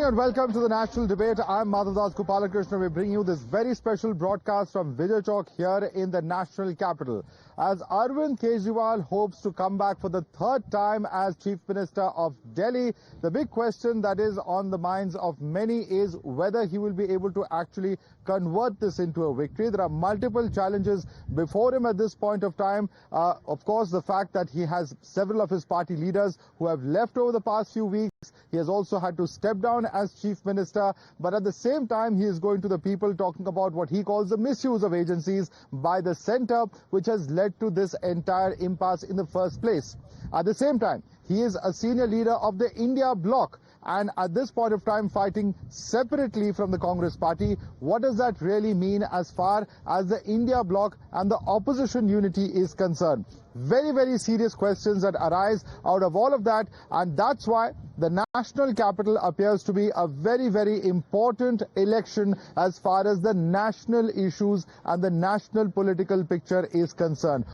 and welcome to the National Debate. I'm Madhavdas Gopalakrishna. We bring you this very special broadcast from Vijay Chowk here in the national capital. As Arvind Kejriwal hopes to come back for the third time as Chief Minister of Delhi, the big question that is on the minds of many is whether he will be able to actually convert this into a victory. There are multiple challenges before him at this point of time. Of course, the fact that he has several of his party leaders who have left over the past few weeks. He has also had to step down as Chief Minister, but at the same time, he is going to the people talking about what he calls the misuse of agencies by the centre, which has led to this entire impasse in the first place. At the same time, he is a senior leader of the India bloc, and at this point of time fighting separately from the Congress party. What does that really mean as far as the India bloc and the opposition unity is concerned? Very, very serious questions that arise out of all of that, and that's why the national capital appears to be a very, very important election as far as the national issues and the national political picture is concerned.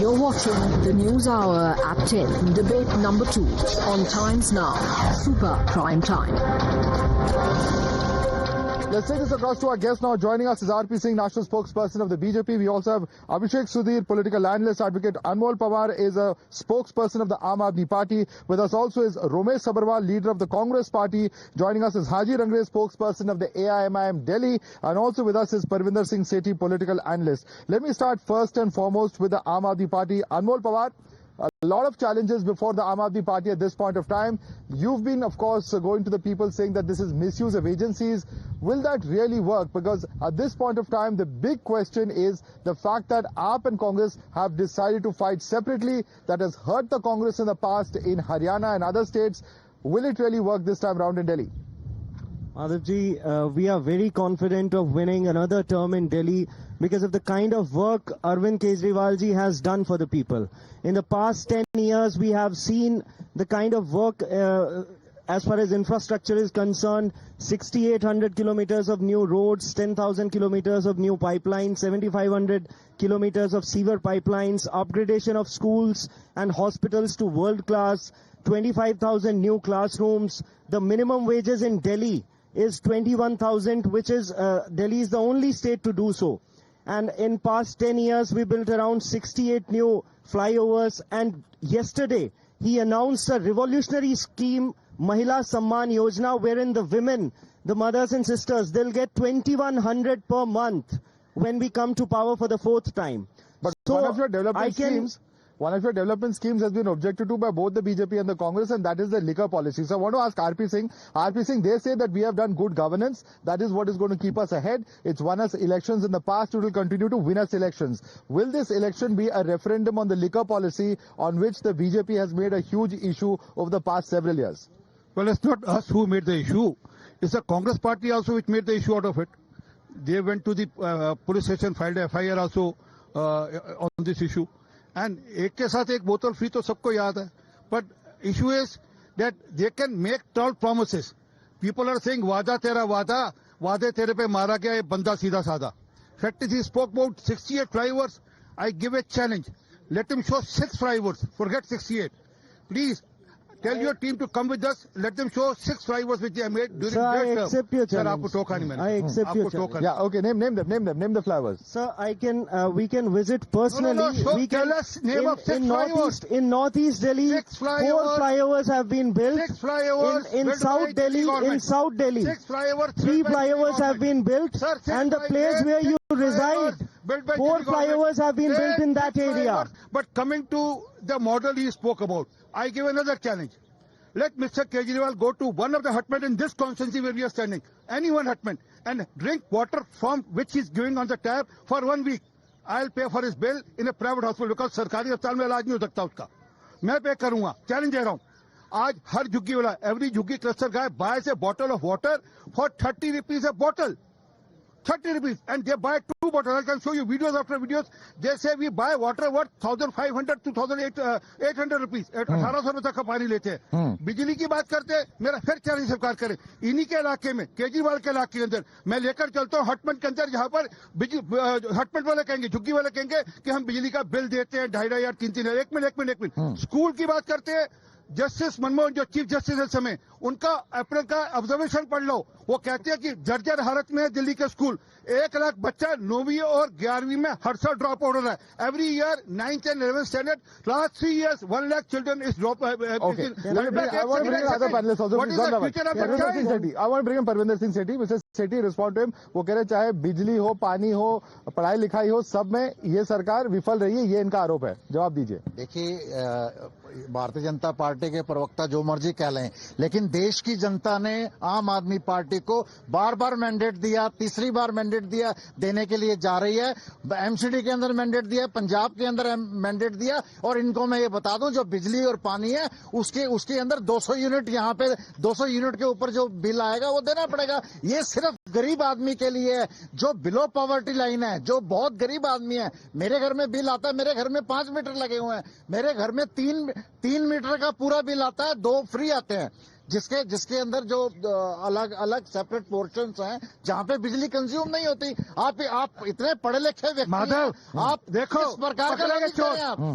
You're watching the News Hour at 10, debate number 2 on Times Now, Super Prime Time. Let's take this across to our guest now. Joining us is R.P. Singh, national spokesperson of the BJP. We also have Abhishek Sudhir, political analyst. Advocate Anmol Pawar is a spokesperson of the Aam Aadmi Party. With us also is Romesh Sabharwal, leader of the Congress Party. Joining us is Haji Rangre, spokesperson of the AIMIM Delhi. And also with us is Parvinder Singh Sethi, political analyst. Let me start first and foremost with the Aam Aadmi Party. Anmol Pawar. A lot of challenges before the Aam Aadmi Party at this point of time. You've been, of course, going to the people saying that this is misuse of agencies. Will that really work? Because at this point of time, the big question is the fact that AAP and Congress have decided to fight separately. That has hurt the Congress in the past in Haryana and other states. Will it really work this time around in Delhi? Madhavji, we are very confident of winning another term in Delhi because of the kind of work Arvind Kejriwal ji has done for the people. In the past 10 years, we have seen the kind of work as far as infrastructure is concerned, 6,800 kilometers of new roads, 10,000 kilometers of new pipelines, 7,500 kilometers of sewer pipelines, upgradation of schools and hospitals to world class, 25,000 new classrooms. The minimum wages in Delhi is 21,000, which is Delhi is the only state to do so. And in past 10 years, we built around 68 new flyovers. And yesterday, he announced a revolutionary scheme, Mahila Samman Yojana, wherein the women, the mothers and sisters, they'll get 2,100 per month when we come to power for the fourth time. But so one of your development schemes has been objected to by both the BJP and the Congress, and that is the liquor policy. So I want to ask R.P. Singh. R.P. Singh, they say that we have done good governance. That is what is going to keep us ahead. It's won us elections in the past. It will continue to win us elections. Will this election be a referendum on the liquor policy on which the BJP has made a huge issue over the past several years? Well, it's not us who made the issue. It's the Congress party also which made the issue out of it. They went to the police station, filed a FIR also on this issue. And एक के साथ एक बोतल free तो सबको याद है. But issue is that they can make tall promises. People are saying वादा तेरा वादा, वादे तेरे पे मारा गया ये बंदा सीधा साधा. Fact is, he spoke about 68 flyovers. I give a challenge. Let him show 6 flyovers. Forget 68. Please. Tell your team to come with us. Let them show 6 flyovers which they have made during their term. I accept your challenge. Sir, आपको टोका नहीं मैंने. I accept your challenge. Yeah, okay. Name the flyovers. Sir, we can visit personally. No. We tell can, us name of 6 flyovers. In northeast Delhi, 6 flyovers. 4 flyovers have been built. 6 flyovers. In South Delhi, 6 flyovers. 3 flyovers have been built. Sir, and the place where you reside, 4 flyovers have been built in that area. But coming to the model he spoke about, I give another challenge. Let Mr. Kejriwal go to one of the hutmen in this constituency where we are standing, any one hutman, and drink water from which he is giving on the tap for 1 week. I'll pay for his bill in a private hospital because सरकारी अस्पताल में इलाज नहीं हो सकता उसका. मैं पे करूंगा. चैलेंज दे रहा हूं. आज हर झुग्गी वाला, every झुग्गी cluster guy buys a bottle of water for 30 rupees a bottle. 30 rupees, and they buy 2 bottles. I can show you videos after videos. They say we buy water worth 1,500 to 1,800 rupees. 1,800 रुपए तक का पानी लेते हैं. बिजली की बात करते हैं. मेरा फिर चैलेंज सरकार करे. इन्हीं के इलाके में, केजरीवाल के इलाके के अंदर मैं लेकर चलता हूँ हटमन के अंदर, जहाँ पर हटमन वाले कहेंगे, झुग्गी वाले कहेंगे कि हम बिजली का बिल देते हैं 2,500 3,000 3,000. एक मिनट. स्कूल की बात करते हैं. जस्टिस मनमोहन जो चीफ जस्टिस है समय, उनका अप्रैल का ऑब्जर्वेशन पढ़ लो। वो कहते हैं कि जर्जर हालत में है दिल्ली के स्कूल। 1 लाख बच्चा 9वीं और 11वीं में हर साल ड्रॉप आउट हो रहा है। Every year 9th and 11th standard, last 3 years 1 lakh children is drop. Okay. I want to bring in other panelists also. What is the future of the Parvinder Singh child? Sethi. I want to bring in Parvinder Singh Sethi. Mr. Sethi, respond to him. वो कह रहे चाहे बिजली हो, पानी हो, पढ़ाई लिखाई हो, सब में ये सरकार विफल रही है, ये इनका आरोप है। जवाब दीजिए। देखिए, भारतीय जनता पार्टी के प्रवक्ता जो मर्जी कह लें, लेकिन देश की जनता ने आम आदमी पार्टी को बार बार मैंडेट दिया, तीसरी बार मैंडेट दिया, देने के लिए जा रही है। एमसीडी के अंदर मैंडेट दिया, पंजाब के अंदर मैंडेट दिया, और इनको मैं ये बता दूं, जो बिजली और पानी है उसके अंदर 200 यूनिट, यहाँ पे 200 यूनिट के ऊपर जो बिल आएगा वो देना पड़ेगा। ये सिर्फ गरीब आदमी के लिए है, जो बिलो पॉवर्टी लाइन है, जो बहुत गरीब आदमी है। मेरे घर में बिल आता है, मेरे घर में 5 मीटर लगे हुए हैं, मेरे घर में 3 मीटर का पूरा बिल आता है, 2 फ्री आते हैं, जिसके अंदर जो अलग अलग सेपरेट पोर्शंस हैं, जहां पे बिजली कंज्यूम नहीं होती। आप इतने पढ़े लिखे व्यक्ति, माधव, आप देखो, किस प्रकार का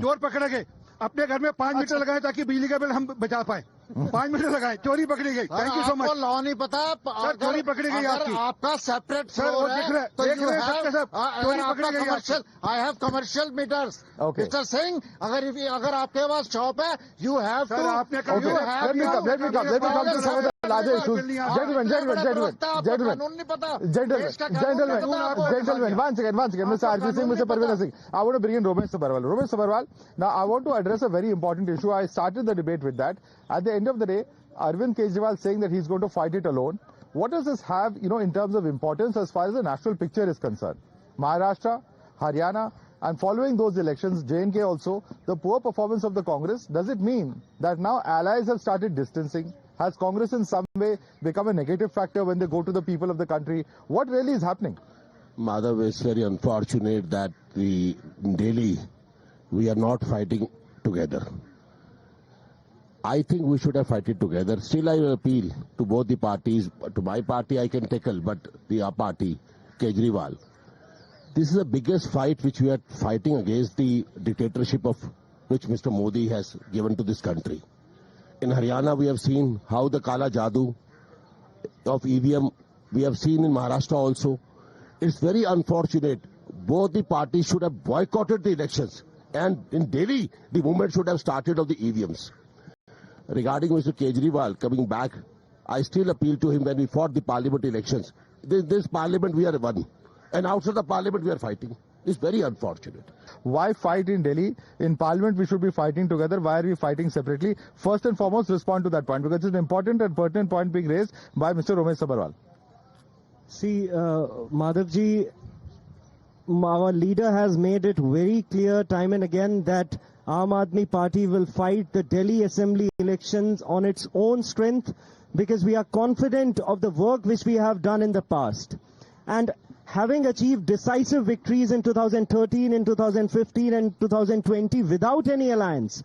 चोर पकड़े गए, अपने घर में 5 मीटर लगाए ताकि बिजली का बिल हम बचा पाए। 5 मीटर लगाए, चोरी पकड़ी गई। Thank you so much. Law नहीं पता सर, चोरी पकड़ी गई आपकी। आपका सेपरेट सर, वो देख रहे चोरी पकड़ी गई। I have commercial meters. Mister Singh, अगर आपके पास शॉप है, यू हैव टू। आपने Let me come to some of the larger issues. Gentlemen, one second, Mr. RP Singh, Mr. Parvinder Singh. I want to bring in Romesh Sabharwal. Romesh Sabharwal, now I want to address a very important issue. I started the debate with that. At the end of the day, Arvind Kejriwal saying that he's going to fight it alone. What does this have, in terms of importance as far as the national picture is concerned? Maharashtra, Haryana, and following those elections, J&K also, the poor performance of the Congress, does it mean that now allies have started distancing? Has Congress in some way become a negative factor when they go to the people of the country? What really is happening? Madhav, it's very unfortunate that in Delhi, we are not fighting together. I think we should have fighted together. Still, I will appeal to both the parties. To my party, I can tackle, but the party, Kejriwal. This is the biggest fight which we are fighting against the dictatorship of which Mr. Modi has given to this country. In Haryana, we have seen how the Kala Jadoo of EVM, we have seen in Maharashtra also. It's very unfortunate. Both the parties should have boycotted the elections. And in Delhi, the movement should have started of the EVMs. Regarding Mr. Kejriwal coming back, I still appeal to him when we fought the parliament elections. This parliament we are won. And outside the parliament we are fighting. It's very unfortunate. Why fight in Delhi? In parliament we should be fighting together. Why are we fighting separately? First and foremost, respond to that point, because it's an important and pertinent point being raised by Mr. Romesh Sabharwal. See, Madhavji, our leader has made it very clear time and again that Aam Aadmi Party will fight the Delhi Assembly elections on its own strength, because we are confident of the work which we have done in the past. And having achieved decisive victories in 2013, in 2015 and 2020 without any alliance,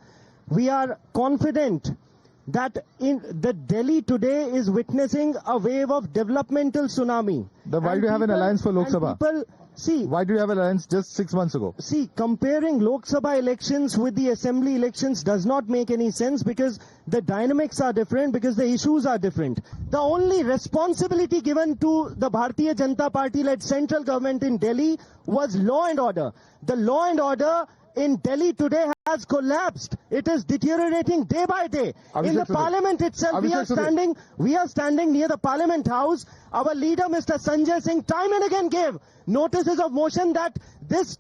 we are confident that Delhi today is witnessing a wave of developmental tsunami. Why do you have an alliance for Lok Sabha? Why do you have an alliance just 6 months ago? See, comparing Lok Sabha elections with the assembly elections does not make any sense, because the dynamics are different, because the issues are different. The only responsibility given to the Bharatiya Janata Party-led central government in Delhi was law and order. The law and order in Delhi today has collapsed. It is deteriorating day by day. In the parliament itself, we are standing near the parliament house. Our leader, Mr. Sanjay Singh, time and again gave notices of motion that this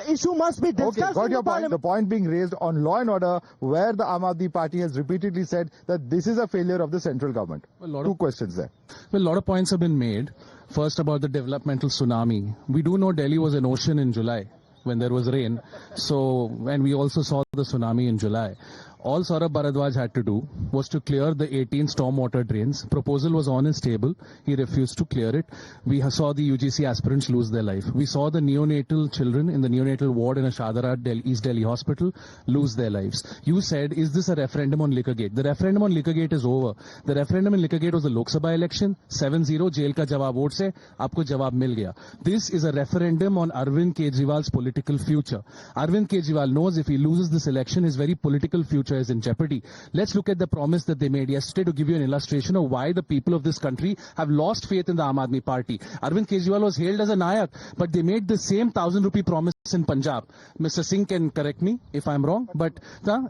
issue must be discussed. Okay, got in your the point. The point being raised on law and order, where the Aam Aadmi Party has repeatedly said that this is a failure of the central government. Two questions there. Well, a lot of points have been made. First, about the developmental tsunami. We do know Delhi was an ocean in July when there was rain. And we also saw the tsunami in July. All Saurabh Bharadwaj had to do was to clear the 18 stormwater drains. Proposal was on his table. He refused to clear it. We saw the UGC aspirants lose their life. We saw the neonatal children in the neonatal ward in a Shadara East Delhi hospital lose their lives. You said, is this a referendum on Liquorgate? The referendum on Liquorgate is over. The referendum on Liquorgate was the Lok Sabha election. 7-0, jail ka jawab vote se, aapko jawab mil gaya. This is a referendum on Arvind Kejriwal's political future. Arvind Kejriwal knows if he loses this election, his very political future future is in jeopardy. Let's look at the promise that they made yesterday to give you an illustration of why the people of this country have lost faith in the Aam Aadmi Party. Arvind Kejriwal was hailed as a Nayak, but they made the same 1,000 rupee promise in Punjab. Mr. Singh can correct me if I'm wrong, but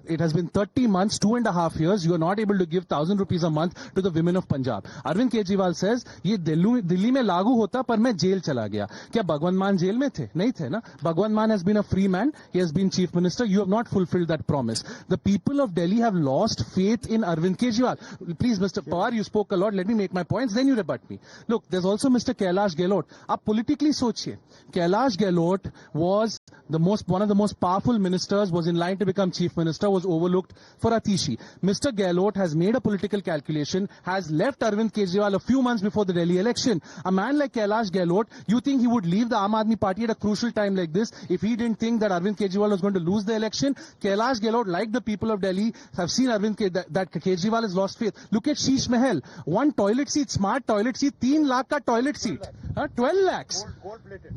it has been 30 months, 2.5 years, you are not able to give 1,000 rupees a month to the women of Punjab. Arvind Kejriwal says, ये दिल्ली में लागू होता पर मैं jail चला गया. क्या भगवंत मान जेल में थे? नहीं थे ना. Bhagwant Mann has been a free man. He has been chief minister. You have not fulfilled that promise. The people of Delhi have lost faith in Arvind Kejriwal. Please, Mr. Pawar, you spoke a lot. Let me make my points. Then you rebut me. Look, there's also Mr. Kailash Gehlot. आप politically सोचिए. Kailash Gehlot was one of the most powerful ministers, was in line to become chief minister, was overlooked for Atishi. Mr. Gehlot has made a political calculation, has left Arvind Kejriwal a few months before the Delhi election. A man like Kailash Gehlot, you think he would leave the Aam Aadmi Party at a crucial time like this if he didn't think that Arvind Kejriwal was going to lose the election? Kailash Gehlot, like the people of Delhi, have seen that Kejriwal has lost faith. Look at Sheesh Mahal. One toilet seat, smart toilet seat, 3 lakh ka toilet seat. 12 lakhs.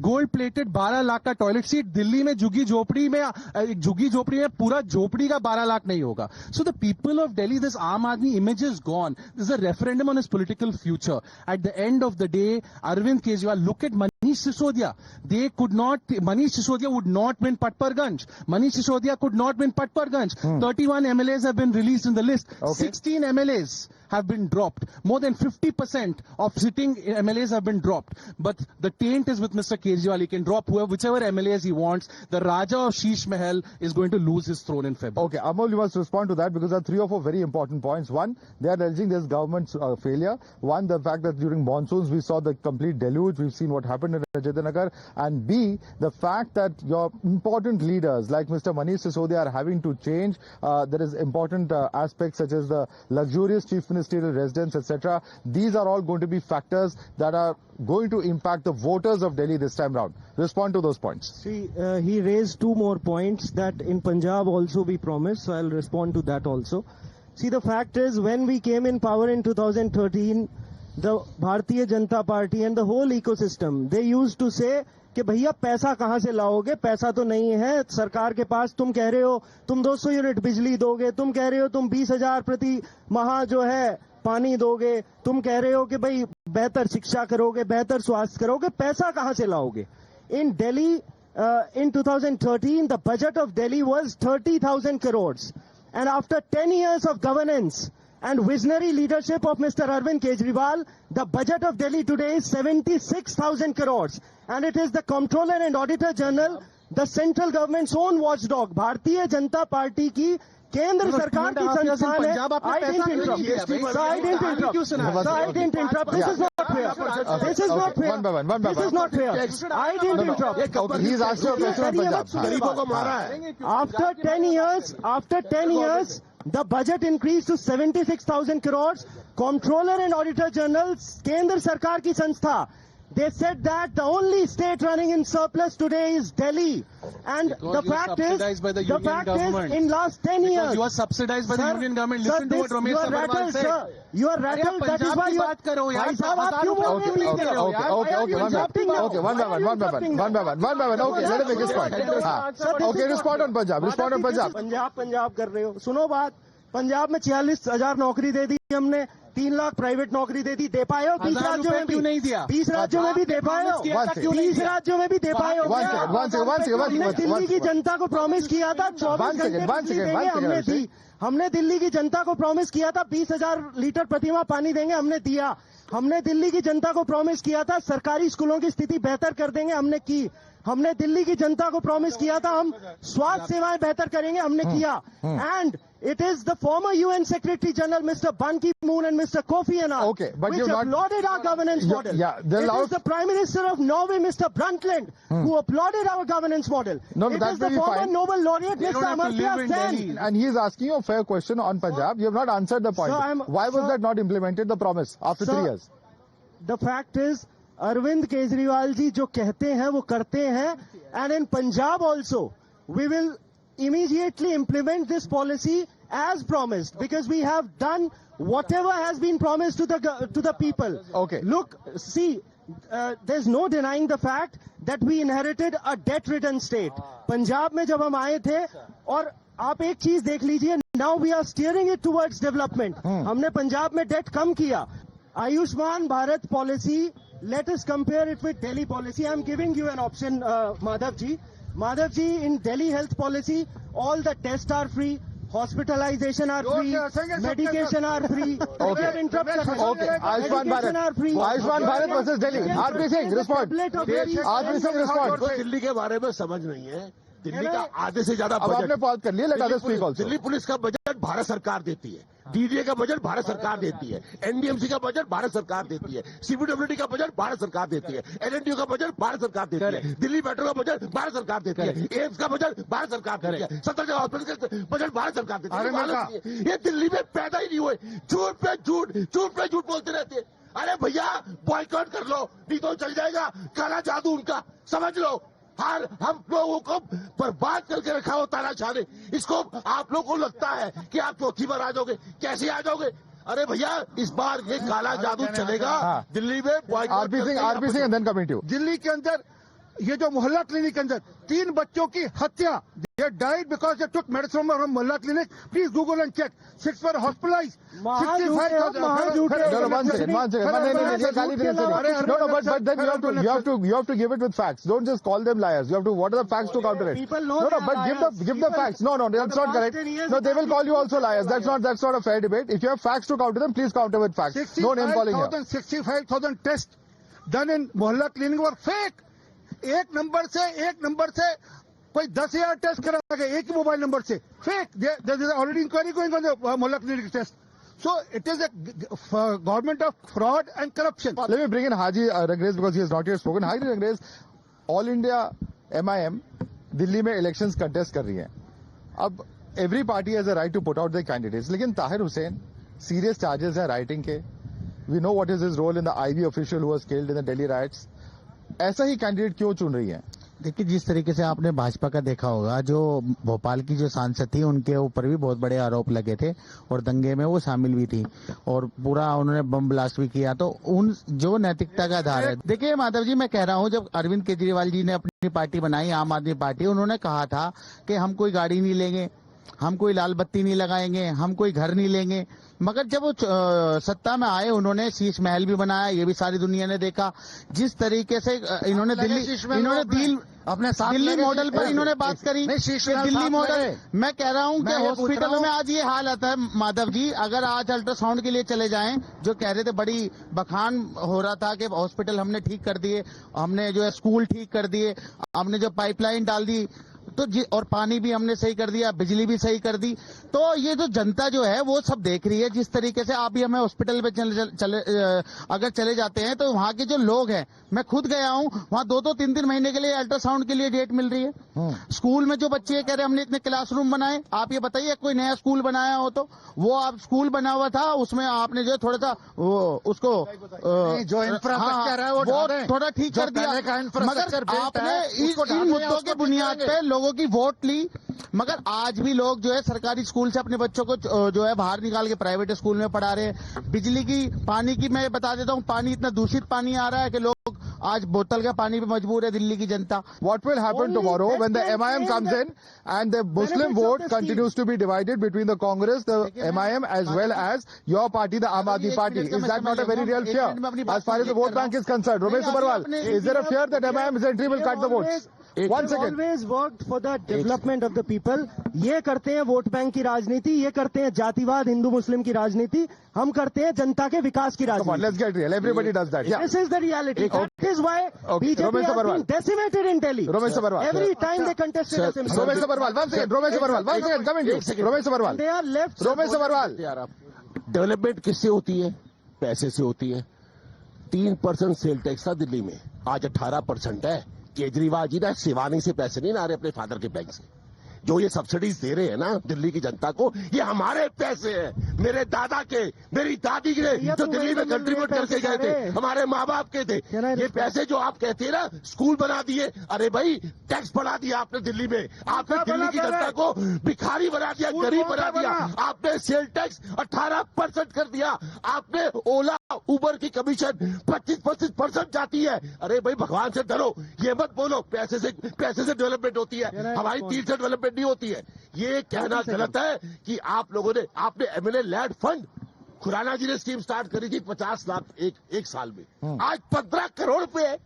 Gold plated 12 lakh ka toilet seat. Delhi में झुग्गी झोपड़ी में पूरा झोपड़ी का 12 लाख नहीं होगा. So the people of Delhi, this Aam Aadmi image is gone. This is a referendum on his political future. At the end of the day, Arvind Kejriwal, look at Manish Sisodia. Manish Sisodia would not win Patparganj. Manish Sisodia could not win Patparganj. 31 MLAs have been released in the list. Okay. 16 MLAs have been dropped. More than 50% of sitting MLAs have been dropped. But the taint is with Mr. Kejriwal. He can drop whichever MLAs he wants. The Raja of Sheesh Mahal is going to lose his throne in February. Okay, Amol, you must respond to that because there are 3 or 4 very important points. One, they are alleging this government's failure. One, the fact that during monsoons we saw the complete deluge. We've seen what happened in Rajendra. And B, the fact that your important leaders like Mr. Manish Sisodia are having to change. There is important aspects such as the luxurious chief ministerial residence, etc. These are all going to be factors that are going to impact the voters of Delhi this time round. Respond to those points. See, he raised 2 more points that in Punjab also we promised, so I'll respond to that also. See, the fact is, when we came in power in 2013, the Bharatiya Janata Party and the whole ecosystem, they used to say कि भैया पैसा कहां से लाओगे, पैसा तो नहीं है सरकार के पास. तुम कह रहे हो तुम 200 यूनिट बिजली दोगे, तुम कह रहे हो तुम 20,000 प्रति माह जो है पानी दोगे, तुम कह रहे हो कि भाई बेहतर शिक्षा करोगे, बेहतर स्वास्थ्य करोगे, पैसा कहां से लाओगे? In Delhi, in 2013, the budget of Delhi was 30,000 crores. And after 10 years of governance and visionary leadership of Mr. Arvind Kejriwal, the budget of Delhi today is 76,000 crores. And it is the Comptroller and Auditor General, the central government's own watchdog, Bharatiya Janata Party की केंद्र सरकार की संस्थान है. I didn't interrupt. I didn't interrupt. This is not fair. This is not fair. One by one. This is not fair. I didn't interrupt. Okay, he's asked you a question on Punjab. After 10 years, the budget increased to 76,000 crores. Comptroller and Auditor General, केंद्र सरकार की संस्था, they said that the only state running in surplus today is Delhi. And because the fact is, by the union government. In last 10 years. Because you are subsidized by the union government. Listen to what Ramesh Sabharwal said. You are rattled, that is why you are... भाई साहब, आप क्यों बोल रहे हो? Okay, one by one. Okay, let him make his point. Okay, respond on Punjab. Punjab कर रहे हो. सुनो बात, पंजाब में 46,000 नौकरी दे दी हमने, 3 लाख प्राइवेट नौकरी दे दी. दे पाए हो 20 राज्यों में भी? नहीं दिया. 20 राज्यों में भी दे पाए हो? 20 राज्यों में भी दे पाए हो? हमने दिल्ली की जनता को प्रॉमिस किया था 24 घंटे बिजली देंगे, हमने दी. हमने दिल्ली की जनता को प्रॉमिस किया था 20,000 लीटर प्रतिमाह पानी देंगे, हमने दिया. हमने दिल्ली की जनता को प्रॉमिस किया था सरकारी स्कूलों की स्थिति बेहतर कर देंगे, हमने की. हमने दिल्ली की जनता को प्रॉमिस किया था हम स्वास्थ्य सेवाएं बेहतर करेंगे, हमने किया. And it is the former UN Secretary General Mr. Ban Ki-moon and Mr. Kofi Annan, okay, but which applauded our governance model. It is the Prime Minister of Norway, Mr. Brundtland, who applauded our governance model. It is the former Nobel laureate, Mr. Amartya Sen. And he is asking you a fair question on Punjab. You have not answered the point. Why was that not implemented, the promise, after 3 years? The fact is, Arvind Kejriwal ji jo कहते हैं वो करते हैं. And in Punjab also, we will immediately implement this policy as promised, because we have done whatever has been promised to the people. Okay. Look, see, there's no denying the fact that we inherited a debt-ridden state. Punjab में जब हम आए थे, और आप एक चीज देख लीजिए, now we are steering it towards development. हमने पंजाब में debt कम किया. Ayushman Bharat policy, let us compare it with Delhi policy. I am giving you an option, Madhav ji. Madhav ji, in Delhi health policy, all the tests are free, hospitalization are free, medication are free. Okay. Ayushman Bharat versus Delhi. RP Singh, respond. RP Singh, respond. Delhi के बारे में समझ नहीं है. दिल्ली का आधे से ज्यादा अब आपने बजट बात कर ली, let others speak also. Delhi police का बजट भारत सरकार देती है. डीडीए का बजट भारत सरकार देती है. एनडीएमसी का बजट भारत सरकार देती है. सीबीडब्ल्यूडी का बजट भारत सरकार देती है. एनएनटीयू का बजट भारत सरकार देती है. दिल्ली मेट्रो का बजट भारत सरकार देती है. एम्स का बजट भारत सरकार देती है. 17 हॉस्पिटल का बजट भारत सरकार देती है. ये दिल्ली में पैदा ही नहीं हुए. झूठ पे झूठ बोलते रहते हैं. अरे भैया बॉयकॉट कर लो, नहीं तो चल जाएगा काला जादू उनका, समझ लो. हम लोगों को बर्बाद करके रखा हो तानाशाह ने. इसको आप लोगों को लगता है कि आप चौथी बार आ जाओगे. कैसे आ जाओगे? अरे भैया इस बार ये काला जादू चलेगा. दिल्ली में RP Singh and then coming to you. Delhi के अंदर ये जो मोहल्ला क्लिनिक के अंदर 3 बच्चों की हत्या, they died because they took medicine from मोहल्ला clinic. Please Google and check. 6 were hospitalized. 65,000. No, one second. No, but then you have to give it with facts. Don't just call them liars. You have to, what are the facts to counter it? People know But give the facts. No, that's not correct. No, they will call you also liars. That's not a fair debate. If you have facts to counter them, please counter with facts. No name calling here. 65,000 tests done in mohalla clinic were fake. एक number से कोई 10,000 test करा गए एक ही mobile number से. Fake. There is already inquiry going on the mohalla clinic test. So it is a government of fraud and corruption. Let me bring in Haji Rangres because he has not yet spoken. Haji Rangres, All India MIM Delhi में elections contest कर रही है. अब every party has a right to put out their candidates. लेकिन Tahir Hussain serious charges है rioting के. We know what is his role in the IB official who was killed in the Delhi riots. ऐसा ही candidate क्यों चुन रही है? देखिए, जिस तरीके से आपने भाजपा का देखा होगा, जो भोपाल की जो सांसद थी उनके ऊपर भी बहुत बड़े आरोप लगे थे और दंगे में वो शामिल भी थी और पूरा उन्होंने बम ब्लास्ट भी किया. तो उन जो नैतिकता का आधार है. देखिए माधव जी, मैं कह रहा हूं, जब अरविंद केजरीवाल जी ने अपनी पार्टी बनाई आम आदमी पार्टी, उन्होंने कहा था कि हम कोई गाड़ी नहीं लेंगे, हम कोई लाल बत्ती नहीं लगाएंगे, हम कोई घर नहीं लेंगे. मगर जब वो सत्ता में आए, उन्होंने शीश महल भी बनाया. ये भी सारी दुनिया ने देखा. जिस तरीके से इन्होंने दिल्ली मॉडल पर इन्होंने बात करी. दिल्ली मॉडल, मैं कह रहा हूं कि हॉस्पिटलों में आज ये हाल आता है माधव जी. अगर आज अल्ट्रासाउंड के लिए चले जाएं, जो कह रहे थे, बड़ी बखान हो रहा था कि हॉस्पिटल हमने ठीक कर दिए, हमने जो है स्कूल ठीक कर दिए, हमने जो पाइपलाइन डाल दी, तो और पानी भी हमने सही कर दिया, बिजली भी सही कर दी. तो ये जो जनता जो है वो सब देख रही है. जिस तरीके से आप भी हमें हॉस्पिटल पे अगर चले जाते हैं तो वहाँ के जो लोग हैं, मैं खुद गया हूँ, वहाँ 2-3 महीने के लिए अल्ट्रासाउंड के लिए डेट मिल रही है. स्कूल में जो बच्चे कह रहे हमने इतने क्लासरूम बनाए, आप ये बताइए कोई नया स्कूल बनाया हो तो वो आप स्कूल बना हुआ था, उसमें आपने जो थोड़ा सा उसको जो इंफ्रास्ट्रक्चर है वो थोड़ा ठीक कर दिया. मगर आपने इन मुद्दों के बुनियाद पे लोगों की वोट ली. मगर आज भी लोग जो है सरकारी स्कूल से अपने बच्चों को जो है बाहर निकाल के प्राइवेट स्कूल में पढ़ा रहे हैं. बिजली की, पानी की, मैं बता देता हूँ, पानी इतना दूषित पानी आ रहा है कि लोग आज बोतल का पानी पे मजबूर है दिल्ली की जनता. What will happen tomorrow when the MIM comes in and the Muslim vote continues to be divided between the Congress, the MIM as well as your party, the Aam Aadmi Party? Is that not a very real fear as far as the vote bank is concerned? Romesh Sabarwal, is there a fear that MIM's entry will cut the votes? One second. Always worked for the development of the people. ये करते हैं vote bank की राजनीति, ये करते हैं जातिवाद हिंदू मुस्लिम की राजनीति, हम करते हैं जनता के विकास की राजनीति. Come on, let's get real. Everybody does that. Yeah. This is the reality. That is why BJP has been decimated in Delhi. Romesh Sabarwal. Every time they contested assembly. Romesh Sabarwal, one second. Romesh Sabarwal, one second. Coming to you. Romesh Sabarwal. They are left. Romesh Sabarwal. Development किससे होती है? पैसे से होती है. 3% sale tax था दिल्ली में, आज 18% है. केजरीवाल जी ना शिवानी से पैसे नहीं ला रहे अपने फादर के बैंक से. जो ये सब्सिडीज दे रहे हैं ना दिल्ली की जनता को, ये हमारे पैसे हैं, मेरे दादा के, मेरी दादी के, जो दिल्ली में कंट्रीब्यूट करके गए थे, हमारे माँ बाप के थे. ये पैसे जो आप कहते हैं ना स्कूल बना दिए, अरे भाई टैक्स बढ़ा दिया आपने दिल्ली में. आपने दिल्ली की जनता को भिखारी बना दिया, गरीब बना दिया. आपने सेल टैक्स 18% कर दिया. आपने ओला उबर की कमीशन 25% जाती है. अरे भाई भगवान से डरो, ये मत बोलो पैसे से डेवलपमेंट होती है. हमारी 3 से डेवलपमेंट डेवलपमेंट नहीं होती है। ये कहना गलत है कि आपने एमएलए लैंड फंड, खुराना जी ने स्कीम स्टार्ट करी थी 50 लाख एक साल में, आज 15 करोड़ पे है।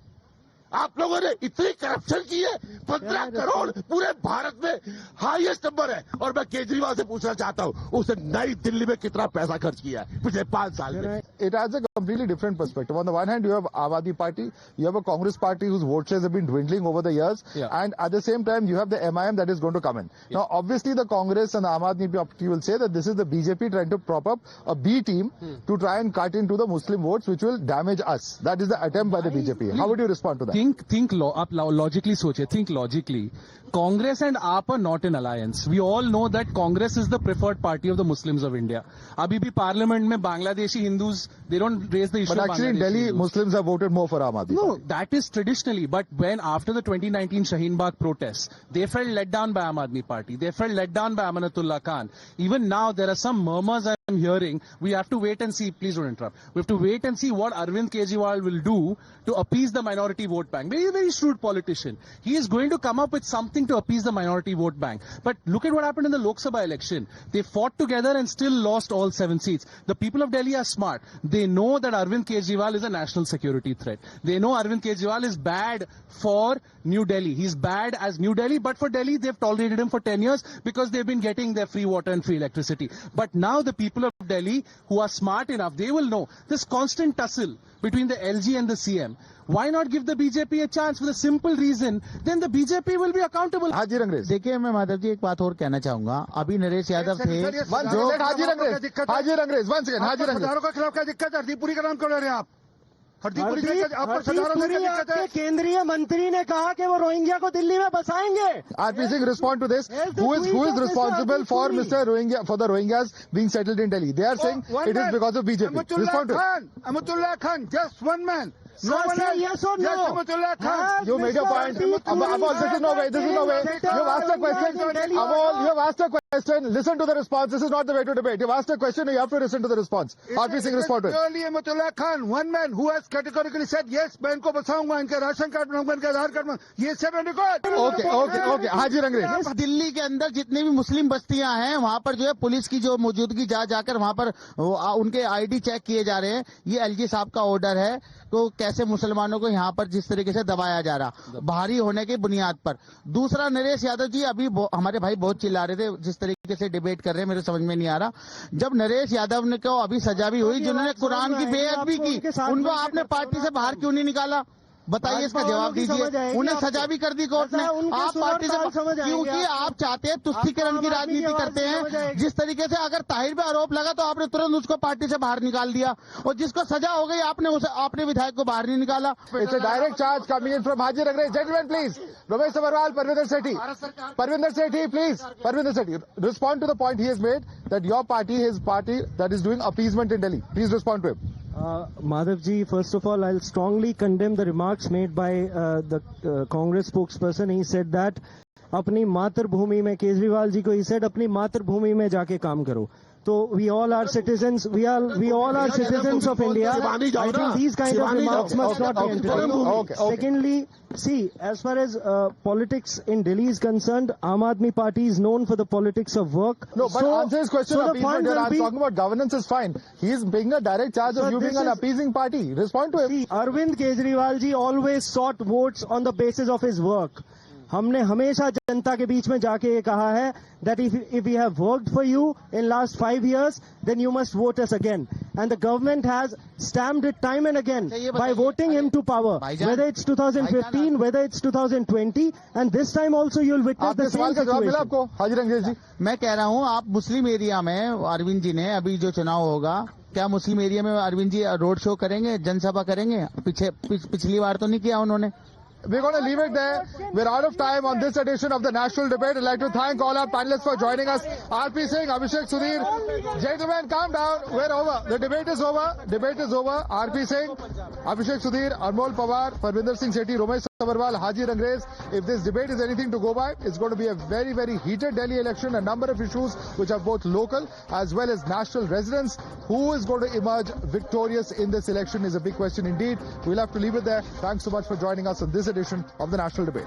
आप लोगों ने इतनी करप्शन की है, 15 करोड़ पूरे भारत में हाईएस्ट नंबर है। और मैं केजरीवाल से पूछना चाहता हूं, उसने नई दिल्ली में कितना पैसा खर्च किया है पिछले 5 साल में। It has a completely different perspective. On the one hand, you have Aam Aadmi Party, you have a Congress party whose vote shares have been dwindling over the years, and at the same time, you have the MIM that is going to come in. Now, obviously, the Congress and the Aam Aadmi Party will say that this is the BJP trying to prop up a B team to try and cut into the Muslim votes, which will damage us. That is the attempt by the BJP. How would you respond to that? आप logically सोचे, think logically. Congress and AAP are not in alliance. We all know that Congress is the preferred party of the Muslims of India. अभी भी parliament में Bangladeshi Hindus, they don't raise the issue But of actually, in Bangladeshi Delhi, Hindus. Muslims have voted more for Aam Aadmi No, Party. that is traditionally. But when after the 2019 Shaheen Bagh protests, they felt let down by Aam Aadmi Party. They felt let down by Amanatullah Khan. Even now, there are some murmurs I am hearing. We have to wait and see. Please don't interrupt. We have to wait and see what Arvind Kejriwal will do to appease the minority vote bank. Very, very shrewd politician. He is going to come up with something to appease the minority vote bank. But look at what happened in the Lok Sabha election. They fought together and still lost all 7 seats. The people of Delhi are smart. They know that Arvind Kejriwal is a national security threat. They know Arvind Kejriwal is bad for New Delhi. He's bad as New Delhi, but for Delhi, they've tolerated him for 10 years because they've been getting their free water and free electricity. But now the people of Delhi who are smart enough, they will know this constant tussle between the LG and the CM. Why not give the BJP a chance for the simple reason? Then the BJP will be accountable. Haji Rangres. देखिए मैं माधव जी एक बात और कहना चाहूंगा। अभी नरेश यादव थे One second, Haji Rangres. Haji Rangres, one second, Haji Rangres. सरदारों के खिलाफ क्या दिक्कत है? हरदीपुरी का नाम क्यों ले रहे हैं आप? हरदीपुरी से आप पर सरदारों में क्या दिक्कत है? केंद्रीय मंत्री ने कहा कि वो रोहिंग्या को दिल्ली में बसाएंगे। RP Singh, respond to this. Who is responsible for the Rohingyas being settled in Delhi? They are saying it is because of BJP. Respond to it. Amatullah Khan, just one man. No one Say else. yes or no. Yes, Amatullah Khan. You made your point. Amol, this is no way. This is no way. You have asked a question. Amol, you have asked a question. Listen to the response. This is not the way to debate. You have asked a question. You have to listen to the response. RP Singh, respond to it. Purely Amatullah Khan, one man who has categorically said yes, मैं इनको बसाऊंगा, इनके ration card बनाऊंगा, इनके आधार card बनाऊंगा. ये सब record. Okay. Haji Rangres. Delhi के अंदर जितनी भी मुस्लिम बस्तियां हैं वहां पर जो है पुलिस की जो मौजूदगी जाकर वहां पर उनके आईडी चेक किए जा रहे हैं। ये एलजी साहब का ऑर्डर है। तो कैसे मुसलमानों को यहाँ पर जिस तरीके से दबाया जा रहा भारी होने की बुनियाद पर। दूसरा, नरेश यादव जी अभी हमारे भाई बहुत चिल्ला रहे थे, जिस तरीके से डिबेट कर रहे हैं मेरे समझ में नहीं आ रहा। जब नरेश यादव ने को अभी सजा भी हुई, जिन्होंने कुरान की बेअदबी की, उनको आपने पार्टी से बाहर क्यों नहीं निकाला? बताइए, इसका जवाब दीजिए। उन्हें सजा भी कर दी कोर्ट ने। आप पार्टी से क्योंकि आप चाहते हैं तुष्टीकरण की राजनीति करते हैं। जिस तरीके से अगर ताहिर पे आरोप लगा तो आपने तुरंत उसको पार्टी से बाहर निकाल दिया, और जिसको सजा हो गई आपने विधायक को बाहर नहीं निकाला। It's a direct charge coming in from Haji Rangres. Gentlemen, please. Ramesh Sabarwal, Parvinder Sethi. Parvinder Sethi, please. Parvinder Sethi, respond to the point he has made that your party, his party, that is doing appeasement in Delhi. Please respond to him. Madhav ji, first of all, I'll strongly condemn the remarks made by the Congress spokesperson. He said that अपनी मातृभूमि में, केजरीवाल जी को he said अपनी मातृभूमि में जाके काम करो। So we all are citizens. We all are citizens of India. I think these kind of remarks must not be entertained. Secondly, see, as far as politics in Delhi is concerned, Aam Aadmi Party is known for the politics of work. No, but answer his question. So the Appeasement, you're talking about governance is fine. He is being a direct charge of you being an appeasing party. Respond to him. See, Arvind Kejriwal ji always sought votes on the basis of his work. हमने हमेशा जनता के बीच में जाके ये कहा है that if we have worked for you in last 5 years, then you must vote us again. And the government has stamped it time and again by voting him to power. Whether it's 2015, whether it's 2020, and this time also you'll witness the same situation. आपको हाजी रंगरेज जी, मैं कह रहा हूँ, आप मुस्लिम area में अरविंद जी ने अभी जो चुनाव होगा, क्या मुस्लिम एरिया में अरविंद जी रोड शो करेंगे, जनसभा करेंगे? पिछली बार तो नहीं किया उन्होंने। We're going to leave it there. We're out of time on this edition of the National Debate. I'd like to thank all our panelists for joining us. RP Singh, Abhishek Sudhir. Gentlemen, calm down. We're over. The debate is over. Debate is over. RP Singh, Abhishek Sudhir, Anmol Pawar, Parvinder Singh Sethi, Ramesh Sabarwal, Haji Rangres. If this debate is anything to go by, it's going to be a very, very heated Delhi election. A number of issues which are both local as well as national residents. Who is going to emerge victorious in this election is a big question indeed. We'll have to leave it there. Thanks so much for joining us on this edition of the National Debate.